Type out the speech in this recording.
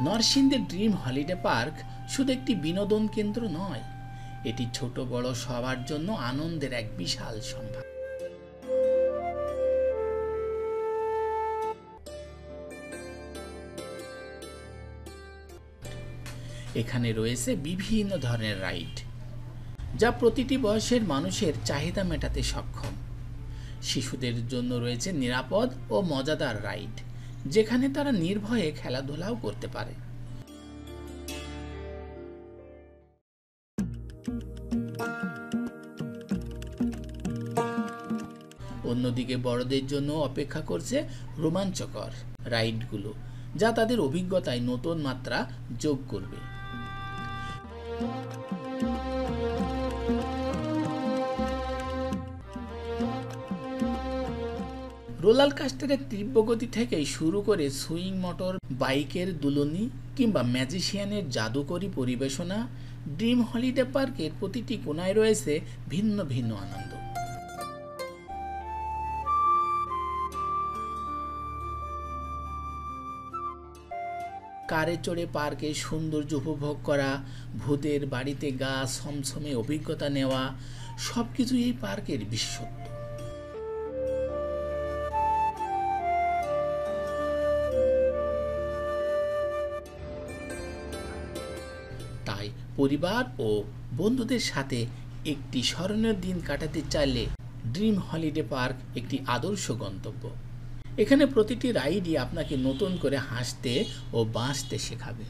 নরসিংদীর dream holiday park শুধু একটি বিনোদন কেন্দ্র নয়, এটি ছোট বড় সবার জন্য আনন্দের এক বিশাল সম্ভার। এখানে রয়েছে বিভিন্ন ধরনের রাইড, যা প্রতিটি বয়সের মানুষের চাহিদা মেটাতে সক্ষম। শিশুদের জন্য রয়েছে নিরাপদ ও মজাদার রাইড, যেখানে তারা নির্ভয়ে খেলাধুলাও করতে পারে। অন্যদিকে বড়দের জন্য অপেক্ষা করছে রোমাঞ্চকর রাইডগুলো, যা তাদের অভিজ্ঞতায় নতুন মাত্রা যোগ করবে। রোলার কাস্টারের তীব্র গতি থেকে শুরু করে সুইং মোটর বাইকের দুলনি কিংবা ম্যাজিশিয়ানের জাদুকরী পরিবেশনা, ড্রিম হলিডে পার্কের প্রতিটি কোণায় রয়েছে ভিন্ন ভিন্ন আনন্দ। কারে চড়ে পার্কের সৌন্দর্য উপভোগ করা, ভূতের বাড়িতে গা ছমছমে অভিজ্ঞতা নেওয়া, সবকিছু এই পার্কের বিশেষত্ব। তাই পরিবার ও বন্ধুদের সাথে একটি স্মরণীয় দিন কাটাতে চাইলে ড্রিম হলিডে পার্ক একটি আদর্শ গন্তব্য। এখানে প্রতিটি রাইডই আপনাকে নতুন করে হাসতে ও বাঁচতে শেখাবে।